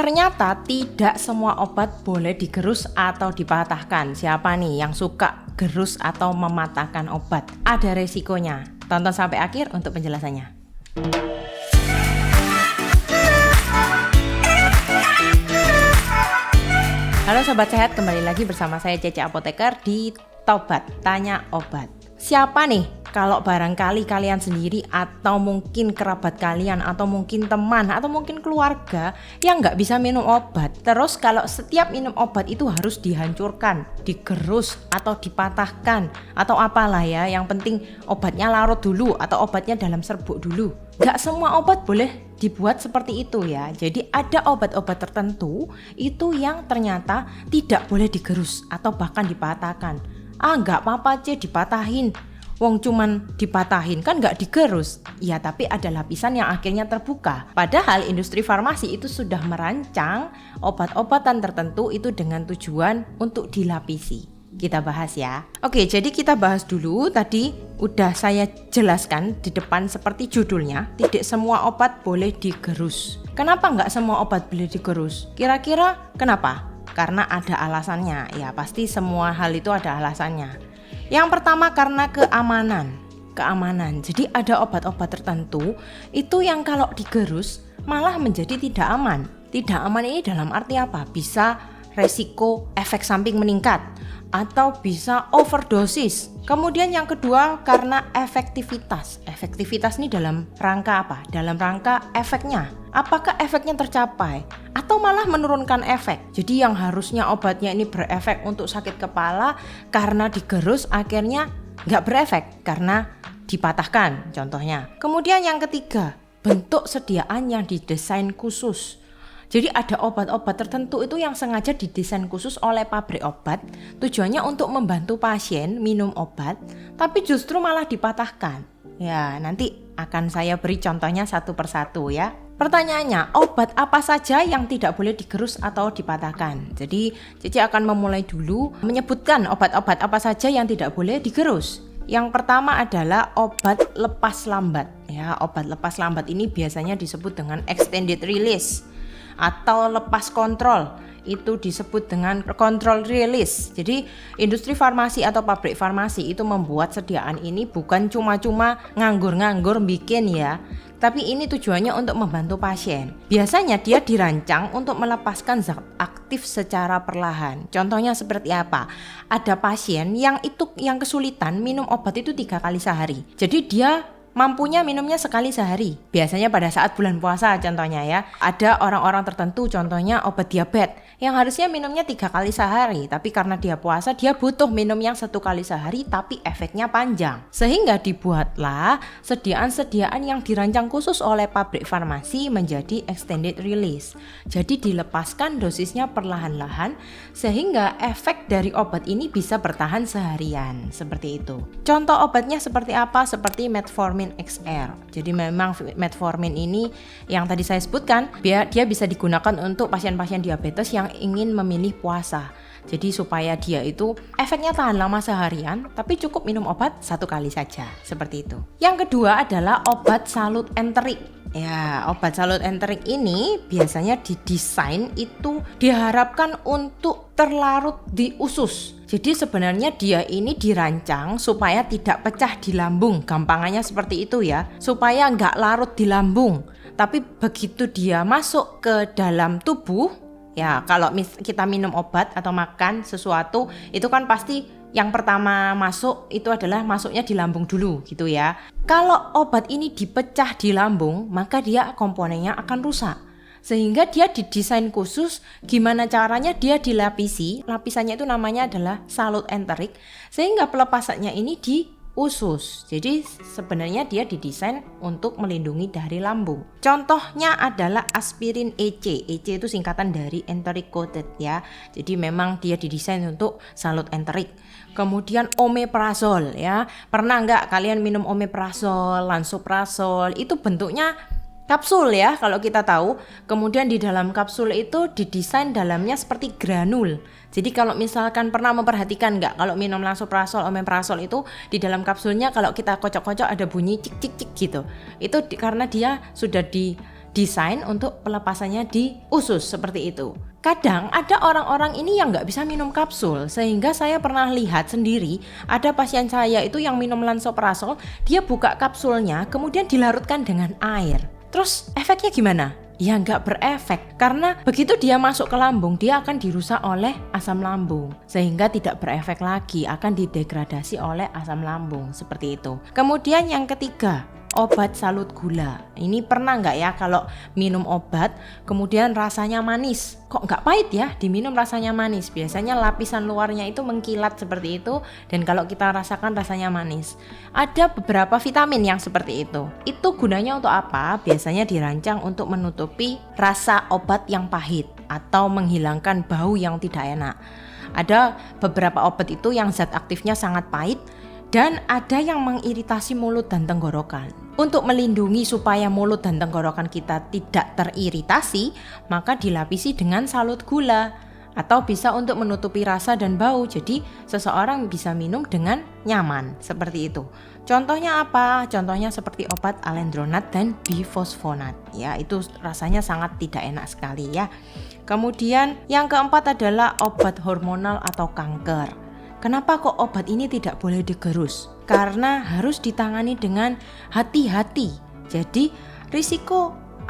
Ternyata tidak semua obat boleh digerus atau dipatahkan. Siapa nih yang suka gerus atau mematahkan obat? Ada resikonya. Tonton sampai akhir untuk penjelasannya. Halo Sobat Sehat, kembali lagi bersama saya Cece Apoteker di Tobat Tanya Obat. Siapa nih kalau barangkali kalian sendiri atau mungkin kerabat kalian atau mungkin teman atau mungkin keluarga yang nggak bisa minum obat, terus kalau setiap minum obat itu harus dihancurkan, digerus atau dipatahkan atau apalah ya, yang penting obatnya larut dulu atau obatnya dalam serbuk dulu. Nggak semua obat boleh dibuat seperti itu ya. Jadi ada obat-obat tertentu itu yang ternyata tidak boleh digerus atau bahkan dipatahkan. Nggak apa-apa dipatahin, wong cuman dipatahin kan nggak digerus. Ya tapi ada lapisan yang akhirnya terbuka. Padahal industri farmasi itu sudah merancang obat-obatan tertentu itu dengan tujuan untuk dilapisi. Kita bahas ya. Oke, jadi kita bahas dulu. Tadi udah saya jelaskan di depan seperti judulnya, tidak semua obat boleh digerus. Kenapa nggak semua obat boleh digerus? Kira-kira kenapa? Karena ada alasannya. Ya pasti semua hal itu ada alasannya. Yang pertama karena keamanan. Jadi ada obat-obat tertentu itu yang kalau digerus malah menjadi tidak aman. Tidak aman ini dalam arti apa? Bisa resiko efek samping meningkat atau bisa overdosis. Kemudian yang kedua karena efektivitas. Efektivitas ini dalam rangka apa? Dalam rangka efeknya. Apakah efeknya tercapai atau malah menurunkan efek? Jadi yang harusnya obatnya ini berefek untuk sakit kepala, karena digerus akhirnya nggak berefek karena dipatahkan contohnya. Kemudian yang ketiga, bentuk sediaan yang didesain khusus. Jadi ada obat-obat tertentu itu yang sengaja didesain khusus oleh pabrik obat, tujuannya untuk membantu pasien minum obat, tapi justru malah dipatahkan. Ya, nanti akan saya beri contohnya satu persatu ya. Pertanyaannya, obat apa saja yang tidak boleh digerus atau dipatahkan? Jadi, Cici akan memulai dulu menyebutkan obat-obat apa saja yang tidak boleh digerus. Yang pertama adalah obat lepas lambat. Ya, obat lepas lambat ini biasanya disebut dengan extended release atau lepas kontrol, itu disebut dengan control release. Jadi industri farmasi atau pabrik farmasi itu membuat sediaan ini bukan cuma-cuma nganggur-nganggur bikin ya, tapi ini tujuannya untuk membantu pasien. Biasanya dia dirancang untuk melepaskan zat aktif secara perlahan. Contohnya seperti apa? Ada pasien yang kesulitan minum obat itu 3 kali sehari. Jadi dia mampunya minumnya sekali sehari. Biasanya pada saat bulan puasa contohnya ya. Ada orang-orang tertentu contohnya obat diabetes yang harusnya minumnya 3 kali sehari, tapi karena dia puasa dia butuh minum yang 1 kali sehari tapi efeknya panjang. Sehingga dibuatlah sediaan-sediaan yang dirancang khusus oleh pabrik farmasi menjadi extended release. Jadi dilepaskan dosisnya perlahan-lahan sehingga efek dari obat ini bisa bertahan seharian. Seperti itu. Contoh obatnya seperti apa? Seperti Metformin XR. Jadi memang Metformin ini yang tadi saya sebutkan, dia bisa digunakan untuk pasien-pasien diabetes yang ingin memilih puasa. Jadi supaya dia itu efeknya tahan lama seharian, tapi cukup minum obat 1 kali saja. Seperti itu. Yang kedua adalah obat salut enterik. Ya, obat salut enterik ini biasanya didesain itu diharapkan untuk terlarut di usus. Jadi sebenarnya dia ini dirancang supaya tidak pecah di lambung, gampangannya seperti itu ya, supaya nggak larut di lambung. Tapi begitu dia masuk ke dalam tubuh, ya kalau kita minum obat atau makan sesuatu, itu kan pasti yang pertama masuk itu adalah masuknya di lambung dulu gitu ya. Kalau obat ini dipecah di lambung, maka dia komponennya akan rusak. Sehingga dia didesain khusus gimana caranya dia dilapisi. Lapisannya itu namanya adalah salut enterik, sehingga pelepasannya ini di usus. Jadi sebenarnya dia didesain untuk melindungi dari lambung. Contohnya adalah aspirin EC. EC itu singkatan dari enteric coated ya. Jadi memang dia didesain untuk salut enterik. Kemudian omeprazol ya. Pernah nggak kalian minum omeprazol, lansoprazol? Itu bentuknya kapsul ya kalau kita tahu. Kemudian di dalam kapsul itu didesain dalamnya seperti granul. Jadi kalau misalkan pernah memperhatikan nggak, kalau minum lansoprazol, omeprazol itu di dalam kapsulnya kalau kita kocok-kocok ada bunyi cik cik cik gitu. Itu karena dia sudah didesain untuk pelepasannya di usus seperti itu. Kadang ada orang-orang ini yang nggak bisa minum kapsul, sehingga saya pernah lihat sendiri ada pasien saya itu yang minum lansoprazol, dia buka kapsulnya kemudian dilarutkan dengan air. Terus efeknya gimana? Ya nggak berefek, karena begitu dia masuk ke lambung dia akan dirusak oleh asam lambung, sehingga tidak berefek lagi, akan didegradasi oleh asam lambung seperti itu. Kemudian yang ketiga, obat salut gula. Ini pernah nggak ya kalau minum obat kemudian rasanya manis, kok nggak pahit ya, diminum rasanya manis. Biasanya lapisan luarnya itu mengkilat seperti itu, dan kalau kita rasakan rasanya manis. Ada beberapa vitamin yang seperti itu. Itu gunanya untuk apa? Biasanya dirancang untuk menutupi rasa obat yang pahit atau menghilangkan bau yang tidak enak. Ada beberapa obat itu yang zat aktifnya sangat pahit, dan ada yang mengiritasi mulut dan tenggorokan. Untuk melindungi supaya mulut dan tenggorokan kita tidak teriritasi, maka dilapisi dengan salut gula, atau bisa untuk menutupi rasa dan bau. Jadi seseorang bisa minum dengan nyaman seperti itu. Contohnya apa? Contohnya seperti obat alendronat dan bifosfonat. Ya, itu rasanya sangat tidak enak sekali ya. Kemudian yang keempat adalah obat hormonal atau kanker. Kenapa kok obat ini tidak boleh digerus? Karena harus ditangani dengan hati-hati. Jadi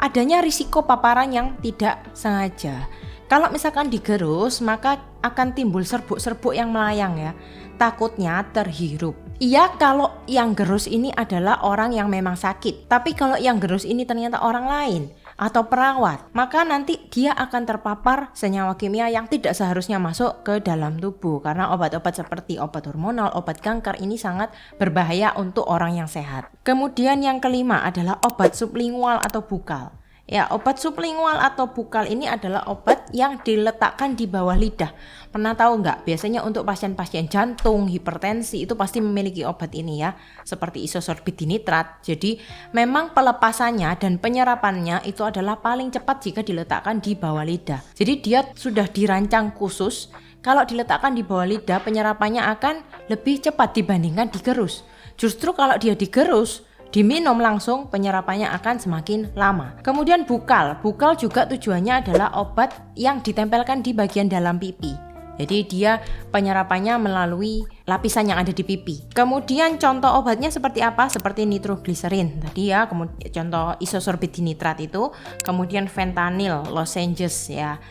adanya risiko paparan yang tidak sengaja. Kalau misalkan digerus, maka akan timbul serbuk-serbuk yang melayang ya. Takutnya terhirup. Iya, kalau yang gerus ini adalah orang yang memang sakit. Tapi kalau yang gerus ini ternyata orang lain atau perawat, maka nanti dia akan terpapar senyawa kimia yang tidak seharusnya masuk ke dalam tubuh. Karena obat-obat seperti obat hormonal, obat kanker ini sangat berbahaya untuk orang yang sehat. Kemudian yang kelima adalah obat sublingual atau bukal. Ya, obat sublingual atau bukal ini adalah obat yang diletakkan di bawah lidah. Pernah tahu nggak? Biasanya untuk pasien-pasien jantung, hipertensi itu pasti memiliki obat ini ya, seperti isosorbit dinitrat. Jadi memang pelepasannya dan penyerapannya itu adalah paling cepat jika diletakkan di bawah lidah. Jadi dia sudah dirancang khusus. Kalau diletakkan di bawah lidah, penyerapannya akan lebih cepat dibandingkan digerus. Justru kalau dia digerus, diminum langsung, penyerapannya akan semakin lama. Kemudian bukal juga tujuannya adalah obat yang ditempelkan di bagian dalam pipi. Jadi dia penyerapannya melalui lapisan yang ada di pipi. Kemudian contoh obatnya seperti apa? Seperti nitrogliserin tadi ya, kemudian contoh isosorbit dinitrat itu, kemudian fentanyl, lozenges ya.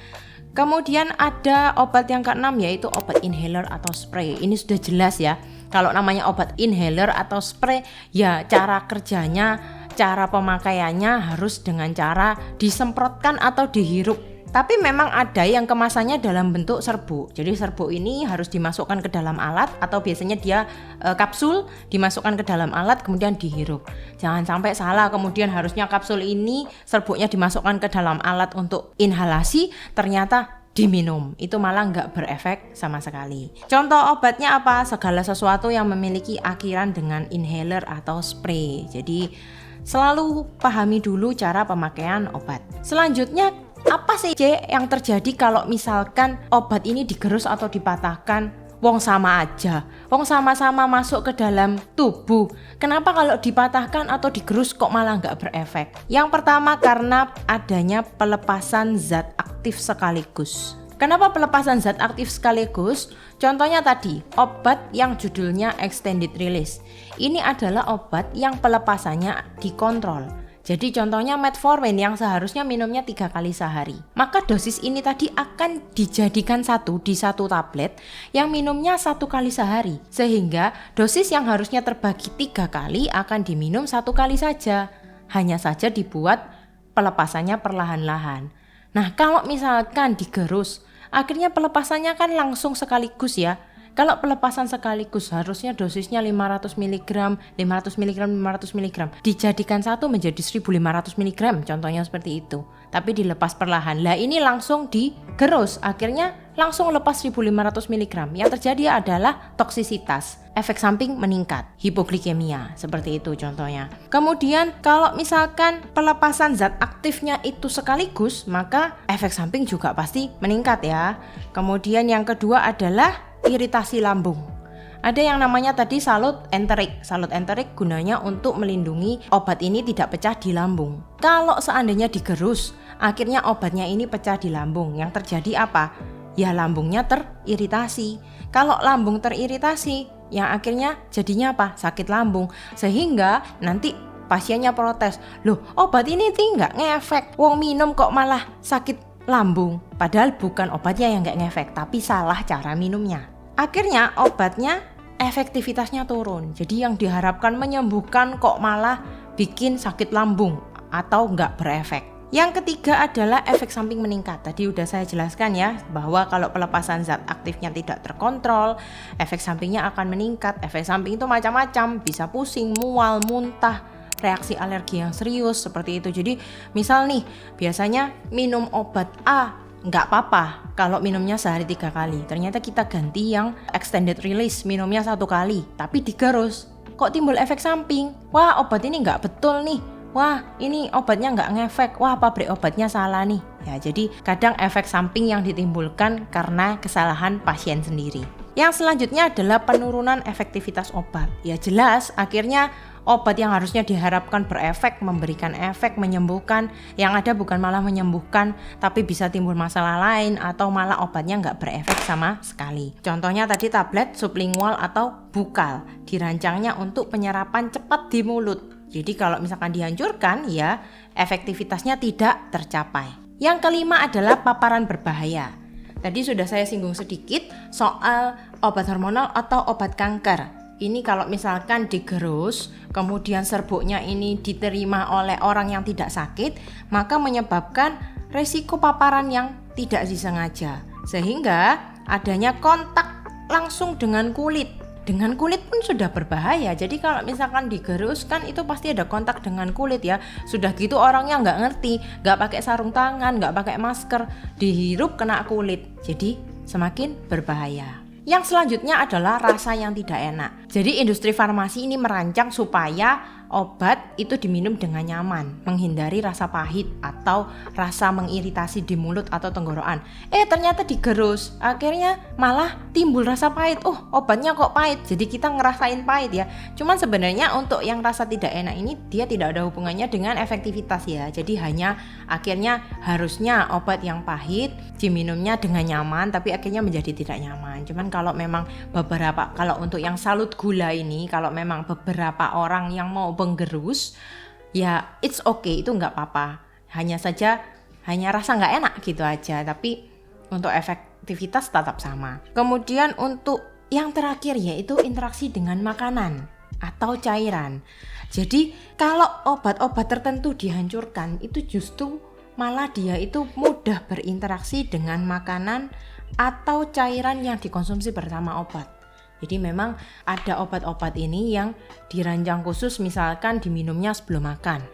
Kemudian ada obat yang keenam yaitu obat inhaler atau spray. Ini sudah jelas ya. Kalau namanya obat inhaler atau spray, ya cara kerjanya, cara pemakaiannya harus dengan cara disemprotkan atau dihirup. Tapi memang ada yang kemasannya dalam bentuk serbuk. Jadi serbuk ini harus dimasukkan ke dalam alat, atau biasanya dia kapsul dimasukkan ke dalam alat kemudian dihirup. Jangan sampai salah, kemudian harusnya kapsul ini serbuknya dimasukkan ke dalam alat untuk inhalasi, ternyata diminum, itu malah nggak berefek sama sekali. Contoh obatnya apa? Segala sesuatu yang memiliki akhiran dengan inhaler atau spray. Jadi selalu pahami dulu cara pemakaian obat. Selanjutnya, apa sih yang terjadi kalau misalkan obat ini digerus atau dipatahkan? Wong sama aja, wong sama-sama masuk ke dalam tubuh. Kenapa kalau dipatahkan atau digerus kok malah nggak berefek? Yang pertama, karena adanya pelepasan zat aktif sekaligus. Kenapa pelepasan zat aktif sekaligus? Contohnya tadi, obat yang judulnya extended release. Ini adalah obat yang pelepasannya dikontrol. Jadi contohnya metformin yang seharusnya minumnya 3 kali sehari. Maka dosis ini tadi akan dijadikan di satu tablet yang minumnya 1 kali sehari. Sehingga dosis yang harusnya terbagi 3 kali akan diminum 1 kali saja. Hanya saja dibuat pelepasannya perlahan-lahan. Nah, kalau misalkan digerus, akhirnya pelepasannya kan langsung sekaligus ya. Kalau pelepasan sekaligus harusnya dosisnya 500 mg, 500 mg, 500 mg. Dijadikan satu menjadi 1500 mg, contohnya seperti itu. Tapi dilepas perlahan. Lah ini langsung digerus, akhirnya langsung lepas 1500 mg. Yang terjadi adalah toksisitas, efek samping meningkat, hipoglikemia, seperti itu contohnya. Kemudian kalau misalkan pelepasan zat aktifnya itu sekaligus, maka efek samping juga pasti meningkat ya. Kemudian yang kedua adalah iritasi lambung. Ada yang namanya tadi salut enterik. Salut enterik gunanya untuk melindungi obat ini tidak pecah di lambung. Kalau seandainya digerus, akhirnya obatnya ini pecah di lambung. Yang terjadi apa? Ya lambungnya teriritasi. Kalau lambung teriritasi, yang akhirnya jadinya apa? Sakit lambung. Sehingga nanti pasiennya protes, loh obat ini nggak ngefek, wong minum kok malah sakit lambung. Padahal bukan obatnya yang nggak ngefek, tapi salah cara minumnya. Akhirnya obatnya efektivitasnya turun. Jadi yang diharapkan menyembuhkan kok malah bikin sakit lambung atau nggak berefek. Yang ketiga adalah efek samping meningkat. Tadi udah saya jelaskan ya, bahwa kalau pelepasan zat aktifnya tidak terkontrol, efek sampingnya akan meningkat. Efek samping itu macam-macam, bisa pusing, mual, muntah, reaksi alergi yang serius seperti itu. Jadi misal nih, biasanya minum obat A nggak apa-apa kalau minumnya sehari 3 kali. Ternyata kita ganti yang extended release, minumnya 1 kali, tapi digerus. Kok timbul efek samping? Wah, obat ini nggak betul nih. Wah, ini obatnya nggak ngefek. Wah, pabrik obatnya salah nih. Ya, jadi kadang efek samping yang ditimbulkan karena kesalahan pasien sendiri. Yang selanjutnya adalah penurunan efektivitas obat. Ya jelas, akhirnya obat yang harusnya diharapkan berefek, memberikan efek, menyembuhkan, yang ada bukan malah menyembuhkan, tapi bisa timbul masalah lain atau malah obatnya nggak berefek sama sekali. Contohnya tadi tablet sublingual atau bukal, dirancangnya untuk penyerapan cepat di mulut. Jadi kalau misalkan dihancurkan, ya efektivitasnya tidak tercapai. Yang kelima adalah paparan berbahaya. Tadi sudah saya singgung sedikit soal obat hormonal atau obat kanker. Ini kalau misalkan digerus, kemudian serbuknya ini diterima oleh orang yang tidak sakit, maka menyebabkan resiko paparan yang tidak disengaja. Sehingga adanya kontak langsung dengan kulit. Dengan kulit pun sudah berbahaya. Jadi kalau misalkan digerus kan itu pasti ada kontak dengan kulit ya. Sudah gitu orangnya nggak ngerti, nggak pakai sarung tangan, nggak pakai masker, dihirup kena kulit. Jadi semakin berbahaya. Yang selanjutnya adalah rasa yang tidak enak. Jadi industri farmasi ini merancang supaya obat itu diminum dengan nyaman, menghindari rasa pahit atau rasa mengiritasi di mulut atau tenggorokan. Ternyata digerus, akhirnya malah timbul rasa pahit. Obatnya kok pahit, jadi kita ngerasain pahit ya. Cuman sebenarnya untuk yang rasa tidak enak ini dia tidak ada hubungannya dengan efektivitas ya. Jadi hanya akhirnya harusnya obat yang pahit diminumnya dengan nyaman, tapi akhirnya menjadi tidak nyaman. Cuman kalau memang kalau untuk yang salut gula ini, kalau memang beberapa orang yang mau penggerus, ya it's okay, itu nggak apa-apa. Hanya rasa nggak enak gitu aja, tapi untuk efektivitas tetap sama. Kemudian untuk yang terakhir yaitu interaksi dengan makanan atau cairan. Jadi kalau obat-obat tertentu dihancurkan, itu justru malah dia itu mudah berinteraksi dengan makanan atau cairan yang dikonsumsi bersama obat. Jadi memang ada obat-obat ini yang dirancang khusus, misalkan diminumnya sebelum makan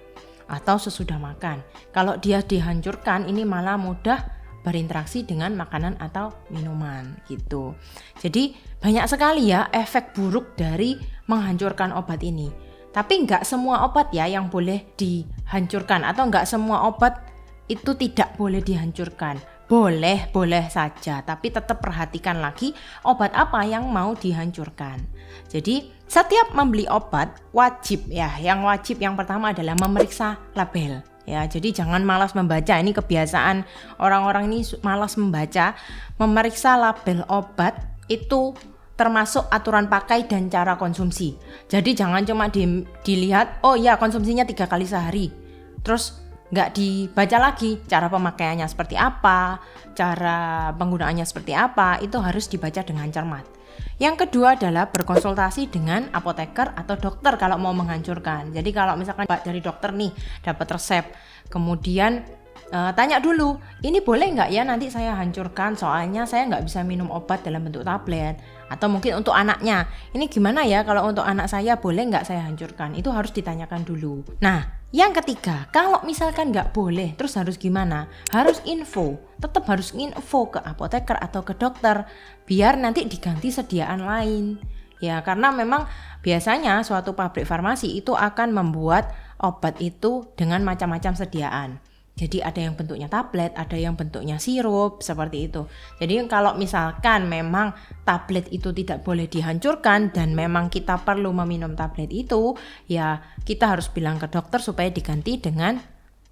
atau sesudah makan. Kalau dia dihancurkan, ini malah mudah berinteraksi dengan makanan atau minuman gitu. Jadi banyak sekali ya efek buruk dari menghancurkan obat ini. Tapi nggak semua obat ya yang boleh dihancurkan, atau nggak semua obat itu tidak boleh dihancurkan. Boleh saja, tapi tetap perhatikan lagi obat apa yang mau dihancurkan. Jadi setiap membeli obat wajib ya, yang pertama adalah memeriksa label ya. Jadi jangan malas membaca, ini kebiasaan orang-orang ini malas membaca. Memeriksa label obat itu termasuk aturan pakai dan cara konsumsi. Jadi jangan cuma dilihat, oh ya konsumsinya 3 kali sehari, terus nggak dibaca lagi cara pemakaiannya seperti apa, cara penggunaannya seperti apa, itu harus dibaca dengan cermat. Yang kedua adalah berkonsultasi dengan apoteker atau dokter kalau mau menghancurkan. Jadi kalau misalkan dari dokter nih dapat resep, kemudian tanya dulu, ini boleh nggak ya nanti saya hancurkan, soalnya saya nggak bisa minum obat dalam bentuk tablet. Atau mungkin untuk anaknya, ini gimana ya kalau untuk anak saya boleh nggak saya hancurkan? Itu harus ditanyakan dulu. Nah, yang ketiga, kalau misalkan nggak boleh, terus harus gimana? Harus tetap harus info ke apoteker atau ke dokter, biar nanti diganti sediaan lain. Ya, karena memang biasanya suatu pabrik farmasi itu akan membuat obat itu dengan macam-macam sediaan. Jadi ada yang bentuknya tablet, ada yang bentuknya sirup, seperti itu. Jadi kalau misalkan memang tablet itu tidak boleh dihancurkan dan memang kita perlu meminum tablet itu, ya kita harus bilang ke dokter supaya diganti dengan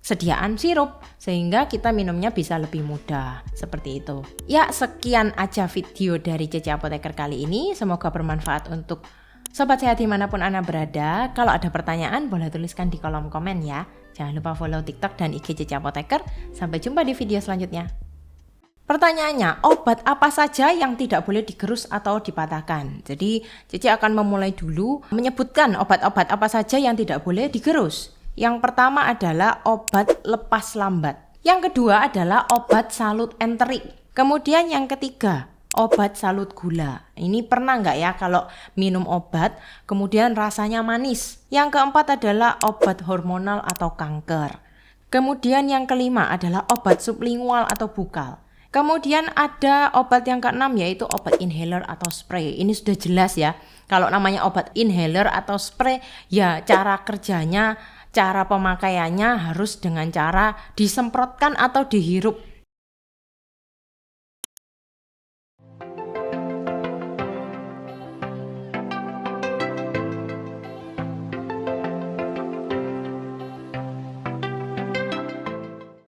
sediaan sirup sehingga kita minumnya bisa lebih mudah, seperti itu. Ya, sekian aja video dari Cece Apoteker kali ini. Semoga bermanfaat untuk Sobat Sehat dimanapun Anda berada. Kalau ada pertanyaan boleh tuliskan di kolom komen ya. Jangan lupa follow TikTok dan IG Cece Apoteker. Sampai jumpa di video selanjutnya. Pertanyaannya, obat apa saja yang tidak boleh digerus atau dipatahkan? Jadi Cece akan memulai dulu menyebutkan obat-obat apa saja yang tidak boleh digerus. Yang pertama adalah obat lepas lambat. Yang kedua adalah obat salut enterik. Kemudian yang ketiga, obat salut gula. Ini pernah nggak ya kalau minum obat kemudian rasanya manis? Yang keempat adalah obat hormonal atau kanker. Kemudian yang kelima adalah obat sublingual atau bukal. Kemudian ada obat yang keenam yaitu obat inhaler atau spray. Ini sudah jelas ya. Kalau namanya obat inhaler atau spray ya cara kerjanya, cara pemakaiannya harus dengan cara disemprotkan atau dihirup